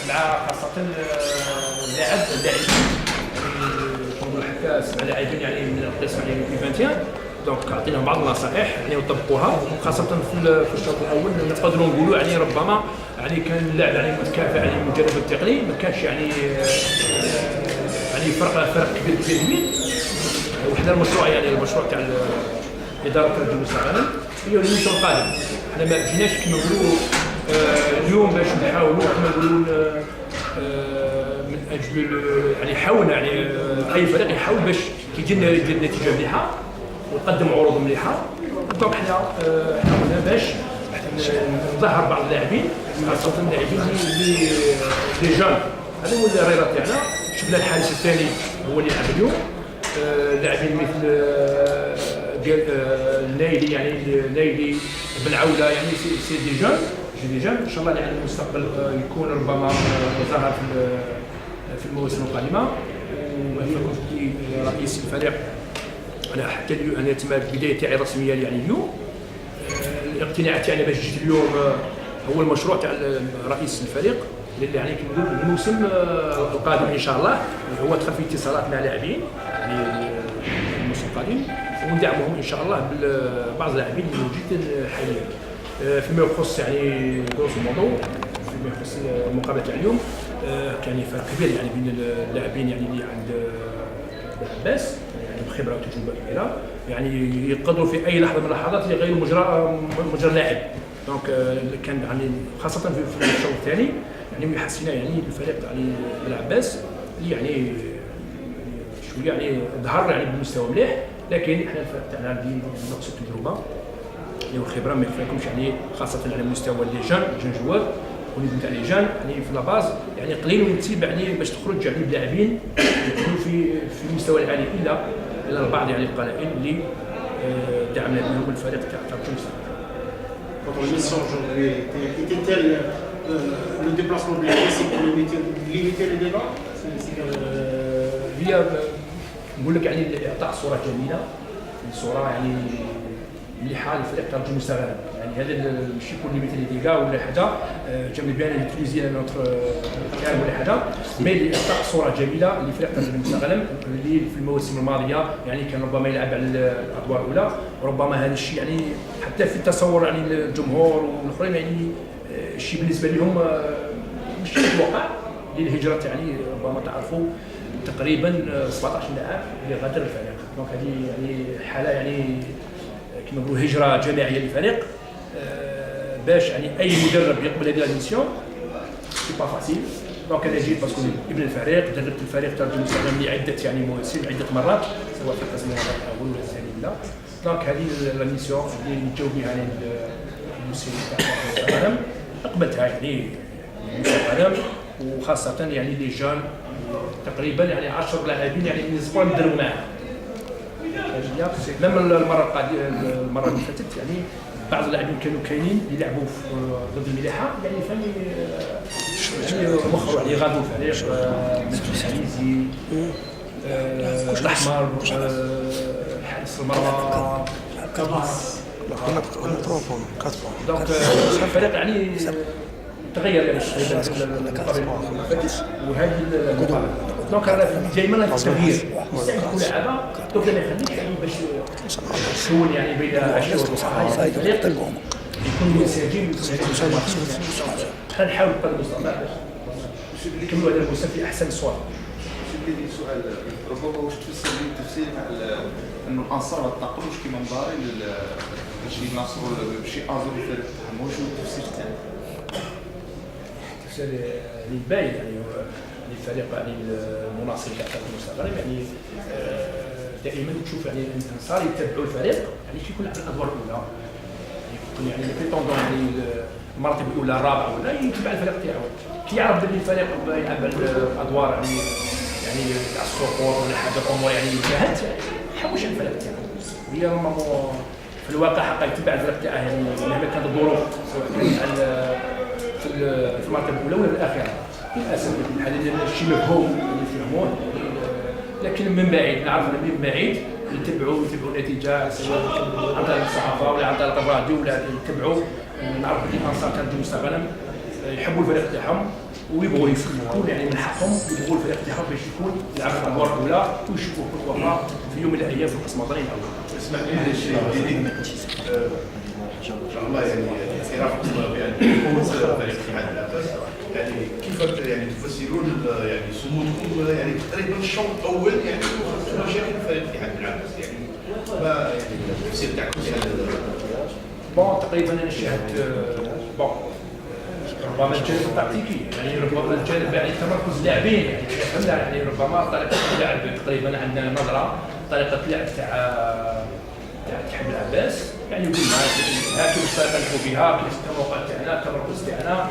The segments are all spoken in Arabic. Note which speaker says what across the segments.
Speaker 1: مع خاصه اللاعبين نقول حتى 7 لاعبين يعني من القسم يعني في 21. دونك عطيناهم بعض النصائح يعني وطبقوها، خاصه في الشوط الاول نقدروا نقولوا يعني ربما يعني كان اللاعب يعني متكافئ يعني المدرب التقني ما كانش يعني يعني فرق كبير كبير. وحنا المشروع يعني المشروع تاع اداره الرجل المستقبل هي الموسم القادم. حنا ما جيناش كما نقولوا اليوم باش نحاولوا كما نقولوا من اجل يعني حاولنا يعني اي فريق يحاول باش يجي نتيجه مليحه ويقدم عروض مليحه. دونك حنا حاولنا باش نظهر بعض اللاعبين خاصه اللاعبين اللي جون. هذا هو الرياضه تاعنا. شفنا الحارس الثاني هو اللي يلعب اليوم، لاعبين مثل ديال النايلي يعني النايلي بن عوله يعني سي دي جون ان شاء الله يعني المستقبل يكون ربما ظهر في المواسم القادمه. وانا كنت رئيس الفريق انا حتى انا تم البدايه تاعي الرسميه يعني اليوم. الاقتناع تاعنا باش جيت اليوم هو المشروع تاع رئيس الفريق اللي يعني كنقول الموسم القادم ان شاء الله هو دخل في اتصالات مع لاعبين يعني الموسم القادم وندعمهم ان شاء الله ببعض اللاعبين اللي جدا حاليا. فيما يخص يعني دوس الموضوع فيما يخص المقابله تاع اليوم كان فرق كبير يعني بين اللاعبين يعني اللي عند عباس يعني بخبره وتجربه كبيره يعني يقدروا في اي لحظه من اللحظات يغيروا مجرى اللاعب. دونك كان يعني خاصه في الشوط الثاني يعني حسينا يعني الفريق يعني العباس اللي يعني شويه يعني ظهر يعني بمستوى مليح، لكن احنا الفريق تاعنا عندي نقص التجربه والخبره ما يكفيكمش يعني خاصه على مستوى لي جون جوار ونبدا تاع لي جون يعني في لاباز يعني قليل ونتسيب يعني باش تخرج يعني بلاعبين يكونوا في المستوى العالي الا البعض يعني القلائل اللي دعمنا بهم الفريق تاع تونس.
Speaker 2: Votre mission aujourd'hui était-elle le déplacement de l'équipe, c'est pour limiter les débats?
Speaker 1: هي نقول لك يعني اعطاء صوره جميله، صوره يعني مليحه للفريق تاع الرجل المستغرب. يعني هذا ماشي يكون ليميتي لي ديغا ولا حاجه جامي بيان نوتيليزي نوتر كلام ولا حاجه، مي اعطاء صوره جميله للفريق تاع الرجل المستغرب اللي في المواسم الماضيه يعني كان ربما يلعب على الادوار الاولى، وربما هذا الشيء يعني حتى في التصور يعني الجمهور والاخرين يعني الشيء بالنسبه لهم مش متوقع للهجره يعني ربما تعرفوا تقريبا 17 لاعب اللي غادر الفريق. دونك هذه يعني حاله يعني كما نقولوا هجره جماعيه للفريق. باش يعني اي مدرب يقبل هذه الميسيون سي با فاسيل. دونك انا جيت باسكو ابن الفريق دربت الفريق تاع المستقبل لعده يعني مواسم عده مرات سواء في القسم الاول ولا الثاني ولا. دونك هذه الميسيون اللي نجاوب بها يعني المسير تاع المستقبل قبلتها يعني المستقبل وخاصه يعني لي جون تقريبا يعني 10 لاعبين يعني من الاسبوع نديروا معاه. لما المره اللي فاتت يعني بعض اللاعبين كانوا كاينين اللي لعبوا ضد الملاحه يعني فهمني يعني مخروا يعني غادوا الفريق العزيزي الاحمر حارس المرمى كاباس. دونك الفريق يعني تغير يعني وهذه المقابله. دونك دائما التغيير يستعد لعبه دوك ما يخليش يعني باش تكون يعني بين عشيه وضحاها الفريق يكون منسجم نحاول بقدر المستطاع باش نكملوا هذا الموسم في احسن صور.
Speaker 3: شدي لي سؤال ربما واش تفسر لي التفسير تاع انه الانصار ما تنقلوش كيما مباري باش يناصروا باش يازروا الفريق تاعهم، واش هو التفسير تاعو؟
Speaker 1: التفسير اللي باين يعني الفريق يعني المناصر تاع المستقبل يعني دائما تشوف يعني الانصار يتبعوا الفريق يعني كيكون على الادوار الاولى يكون يعني في طوندون يعني المرتبه الاولى الرابعه ولا يتبع الفريق تاعو كي يعرف بلي الفريق يلعب على الادوار يعني تاع السقوط ولا حاجه امور يعني انتهت يحوش الفريق تاعو. هي في الواقع حقا يتبع الفريق تاعه يعني مهما كانت الظروف سواء كان في المرتبه الاولى ولا الاخيره. للاسف هذا الشيء مفهوم اللي يفهموه، لكن من بعيد نعرف من بعيد يتبعوا النتيجه سواء عن طريق الصحافه ولا عن طريق الراديو ولا يتبعوا. نعرف بلي الانصار تاع المستقبل يحبوا الفريق تاعهم ويبغوا يكون يعني من حقهم يبغوا الفريق تاعهم باش يكون يلعب في الادوار الاولى ويشوفوا بوكوا في يوم من الايام في القسم الوطني الاول.
Speaker 4: اسمح لي هذا الشيء جديد ان شاء الله يعني اعتراف يعني فوز فريق اتحاد العباس يعني كيف يعني تفسرون يعني صمودكم يعني تقريبا الشوط الاول يعني مشاكل فريق اتحاد العباس يعني ما يعني التفسير تاعكم هذا؟
Speaker 1: بون تقريبا انا شاهدت بون ربما الجانب التكتيكي يعني ربما الجانب يعني تمركز اللاعبين يعني فهمنا يعني ربما طريقه اللعب تقريبا عندنا نظره طريقه اللعب تاع اتحاد العباس يعني يقول معاك كيف الطريقه اللي نلعبوا بها كيف التوقع تاعنا التمركز تاعنا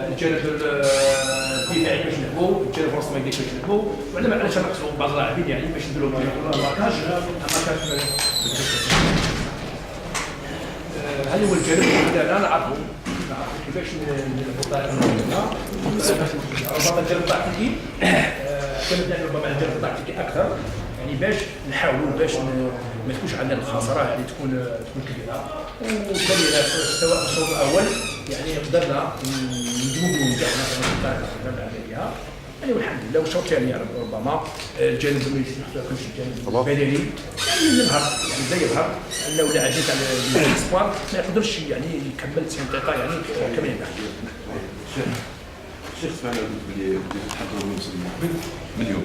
Speaker 1: الجانب الدفاعي باش نلعبوا الجانب الوسط ما يديرش باش نلعبوا وعندما علاش نقصوا بعض اللاعبين يعني باش نديروا ماركاج هذا هو الجانب اللي انا نعرفه كيفاش نلعبوا الطريقه المعينه ربما الجانب التكتيكي كان ربما الجانب التكتيكي اكثر يعني باش نحاولوا باش ما تكونش عندنا الخساره يعني تكون كبيره وكبيره سواء في الشوط الاول يعني قدرنا نجموا ونجحنا في الطريقه اللي نلعب بها يعني والحمد لله والشوط الثاني يعني ربما الجانب اللي يحتاجش الجانب البدني يعني يظهر يعني بدا يظهر انه لاعبين تاع الاسبوار ما يقدرش يعني يكمل 90 دقيقه يعني كما ينبغي.
Speaker 5: الشيخ سمعنا بلي تحضروا الموسم من اليوم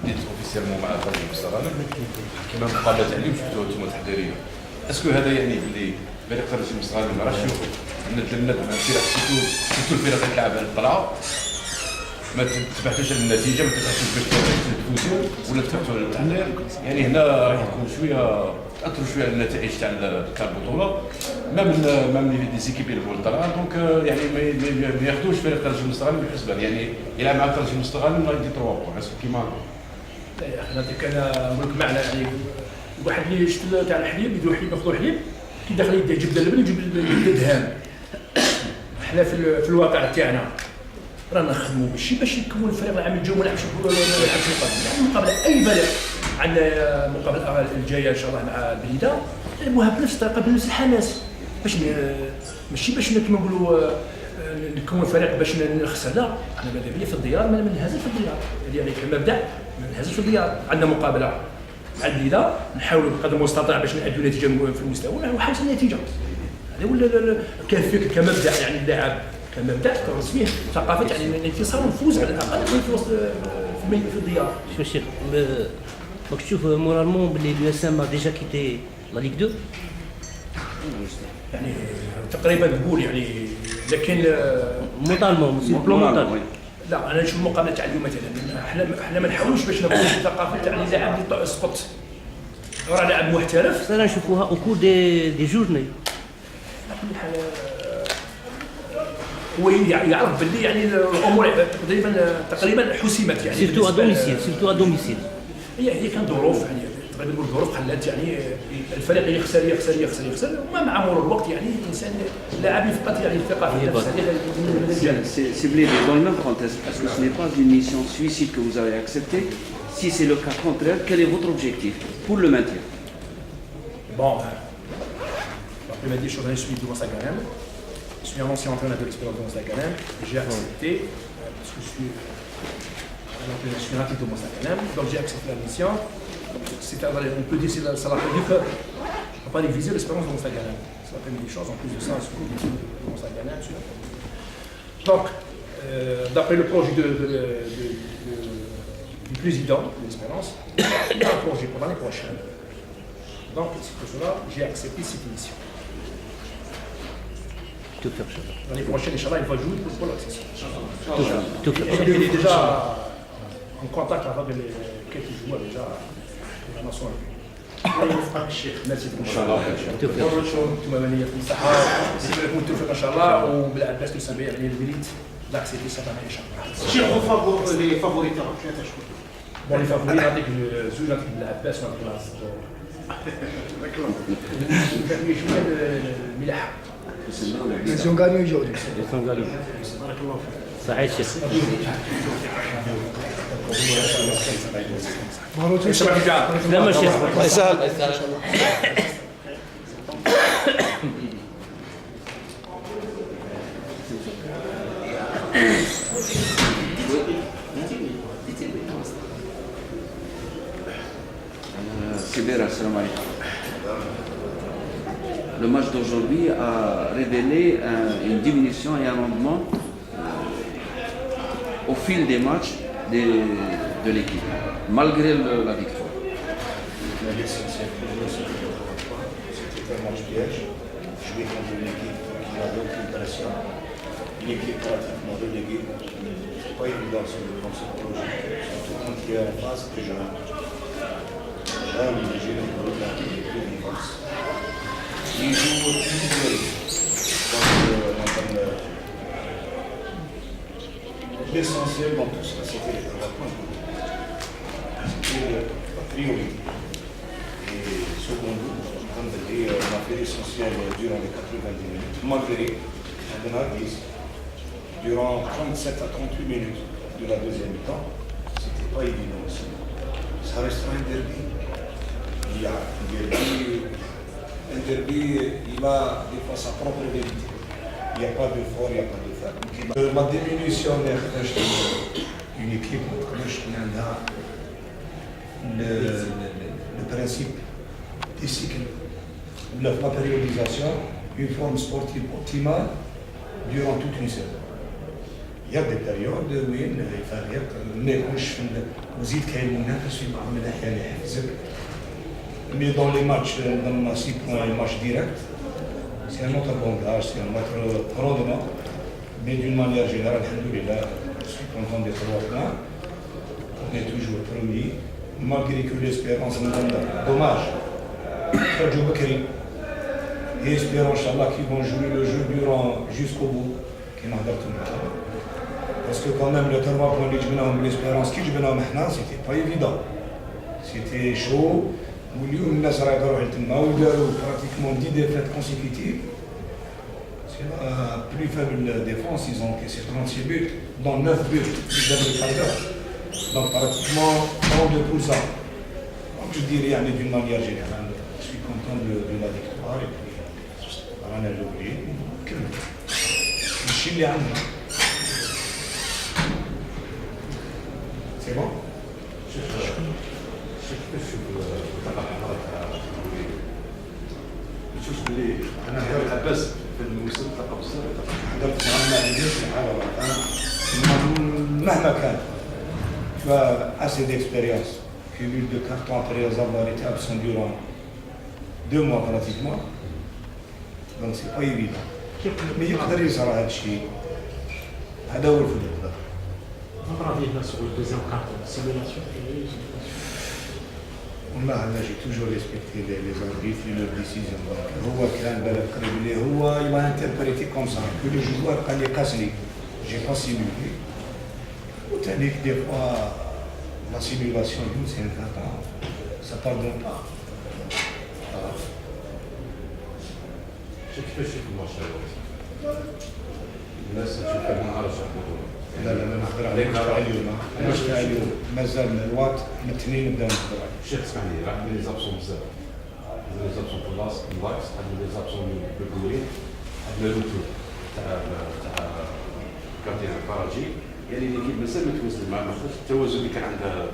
Speaker 5: بديت اوفيسيالمون مع خالد المستغرب كما مقابله اليوم شفتوها انتم تحضيريه اسكو هذا يعني بلي فريق خالد المستغرب ما راهش ندلنا الفرق سيرتو الفرق اللي تلعب على الطلعه ما تبحثوش على النتيجه ما تبحثوش باش تفوزوا ولا تفوتوا على التحضير يعني هنا راح يكون شويه تاثروا شويه على النتائج تاع البطوله ما من دي زيكيب يلعبوا الطلعه دونك يعني ما ياخذوش فريق خارج المستغرب بالحسبان يعني يلعب مع خارج المستغرب ما يدي 3 بوان كيما
Speaker 1: نعطيك انا نقول لك معنى يعني واحد اللي شفت تاع الحليب يديروا حليب ياخذوا حليب كي داخل يديه جبده اللبن يجيب الدهان حنا في الواقع تاعنا رانا نخدموا ماشي باش نكونوا الفريق العام الجو ما يلعبش مقابله اي فريق عندنا المقابله الجايه ان شاء الله مع البليده نلعبوها بنفس الطريقه بنفس الحماس باش ماشي باش كما نقولوا نكون فريق باش نخسر لا انا ماذا بيا في الديار ما ننهزم في الديار يعني كمبدا ما ننهزمش في الديار عندنا مقابله مع البليده نحاولوا بقدر المستطاع باش نادوا نتيجه في المستوى ونحاولوا النتيجه هذا هو كان فكر كمبدا يعني اللاعب كمبدا تدرس فيه ثقافه يعني الانتصار والفوز على الاقل في وسط في الديار.
Speaker 6: شو الشيخ ماك تشوف مورالمون بلي اليو اس ام ديجا كيتي لا ليغ 2
Speaker 1: يعني تقريبا نقول يعني لكن
Speaker 6: مونتالمون بلون
Speaker 1: لا انا نشوف المقابله تاع اليوم مثلا احنا ما نحاولوش باش نبقاو في ثقافه تاع اللاعب اللي يسقط راه لاعب محترف
Speaker 6: انا نشوفوها او كور دي جورني
Speaker 1: هو يعرف باللي يعني الامور تقريبا حسمت يعني
Speaker 6: سيرتو ا دوميسيل
Speaker 1: هي كان ظروف يعني تقريبا نقول ظروف خلات يعني الفريق يخسر وما مع مرور الوقت يعني الانسان لاعب يفقد يعني الثقه في نفسه.
Speaker 7: C'est blé dans le même contexte. Est-ce que ce n'est pas une mission suicide que vous avez acceptée? Si c'est le cas contraire, quel est votre objectif pour le maintien?
Speaker 1: Bon, la première des choses, je suis du Monsaganem. Je suis un ancien entraîneur de l'Espérance de Monsaganem. J'ai accepté, parce que je suis un titre de Monsaganem, donc j'ai accepté la mission. On peut dire que ça l'a fait du cœur. Je ne peux pas négliger l'Espérance de Monsaganem. C'est la première des choses, en plus de ça, c'est de Monsaganem. Donc, d'après le projet du président de l'Espérance, il y a un projet pour l'année prochaine. Donc, c'est pour cela que j'ai accepté cette mission. L'année prochaine, Inch'Allah, il va jouer pour l'accession. Il est déjà en contact avec quelques joueurs déjà de la nation. Merci beaucoup. انتم مليئين بالصحه نسيبكم التوفيق ان شاء الله وبالعباس تسمى يعني الوليد لاكسيتي سبعه ان شاء الله.
Speaker 2: شيخ لي فافوري تاعك شنو تشكر؟
Speaker 1: بون لي فافوري نعطيك زوج نعطيك بالعباس ونعطيك العصر. الملاحه.
Speaker 8: Ils ont gagné aujourd'hui.
Speaker 6: صحيح الشيخ. سلام الشيخ.
Speaker 8: الله يسهل.
Speaker 7: Sibera, salam alaikum. Le match d'aujourd'hui a révélé une diminution et un rendement au fil des matchs de l'équipe, malgré la victoire.
Speaker 9: L'essentiel pour nous, c'était un match piège. Jouer contre une équipe qui n'avait aucune pression, une équipe pratiquement reléguée. C'est pas évident sur le plan psychologique, surtout quand il est en face déjà. Là, on imagine un peu la plus vivante. Il joue isolé. L'essentiel dans tout ça, c'était la pointe. C'était la priorité. Et second but, on a fait l'essentiel durant les 90 minutes, malgré un indice. Durant 37 à 38 minutes de la deuxième mi-temps, c'était pas évident aussi. Ça restera un derby. Il y a un derby, il a des fois sa propre vérité. Il n'y a pas de fort, il n'y a pas de faible. La diminution d'une équipe, le principe des cycles, la périodisation, une forme sportive optimale durant toute une saison. Il y a des périodes où الفريق ما يكونش وزيد كاين منافس في بعض الاحيان يحفزك. Mais dans les matchs, dans les 6 points, les matchs directs, c'est un autre bondage, c'est un autre rendement. Mais d'une manière générale, alhamdoulilah, je suis content des 3 points. On est toujours premier, malgré que l'espérance nous donne dommage. Khadjou Bakri. Et espérons, Inch'Allah, qu'ils vont jouer le jeu jusqu'au bout. Parce que quand même, le 3 points de l'espérance qui c'était pas évident. C'était chaud. واليوم الناس راه يروحوا لتما وداروا pratiquement 10 défaites consécutives. C'est la plus faible défense, ils ont encaissé 36 buts, dont 9 buts dans le quart. Donc pratiquement 32%. Donc je dirais d'une manière générale, je suis content de la victoire et puis on a oublié. C'est bon?
Speaker 4: نشوف باللي انا هذا العباس في الموسم تلقى بزاف
Speaker 9: حضرت معاه ما عنديش مهما كان tu as assez d'expérience, cumul de cartons après avoir été absent durant 2 mois pratiquement, donc c'est pas évident. Mais يقدر يصرى هذا الشيء. هذا هو الفوتبول.
Speaker 2: Votre avis là sur le deuxième carton, simulation et
Speaker 9: والله انا جي توجور ريسبكتي لي زاربيتر لي ديسيزيون. هو كان بالك قريب لي هو يبغى انتربريتي كوم سا كل جوار قال لي قاسني جي با سيمولي وتانيك دي فوا لا سيمولاسيون دو سي ان كارتون سا باردون با.
Speaker 5: شو كيفاش يكون الماتش هذا؟ الناس تشوف ما عرفش
Speaker 9: لا نهضر عليك اليوم الماتش تاع اليوم مازال الوقت من الاثنين نبداو نهضروا عليه.
Speaker 5: شيخ اسمعني راه عندنا لي زابسون بزاف. عندنا لي زابسون في اللاكس، عندنا لي زابسون بالكوري، عندنا لوتو تاع كارديان الفراجي، يعني ليكيب مازال ما توازن مع التوازن اللي كان عندها في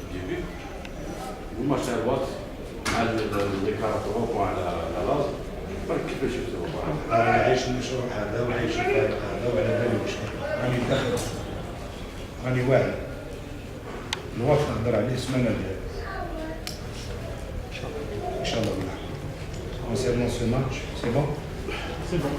Speaker 5: الديبي. والماتش تاع الوات مع لي كاراتورو على لاز، برك كيفاش يبداو
Speaker 9: راني نعيش المشروع هذا ونعيش الفريق هذا وعلى بالي واش راني داخل راني واعي الوقت نهضر عليه السمانه الجايه ان شاء الله بالله. Concernant ce match, c'est bon?
Speaker 2: c'est bon.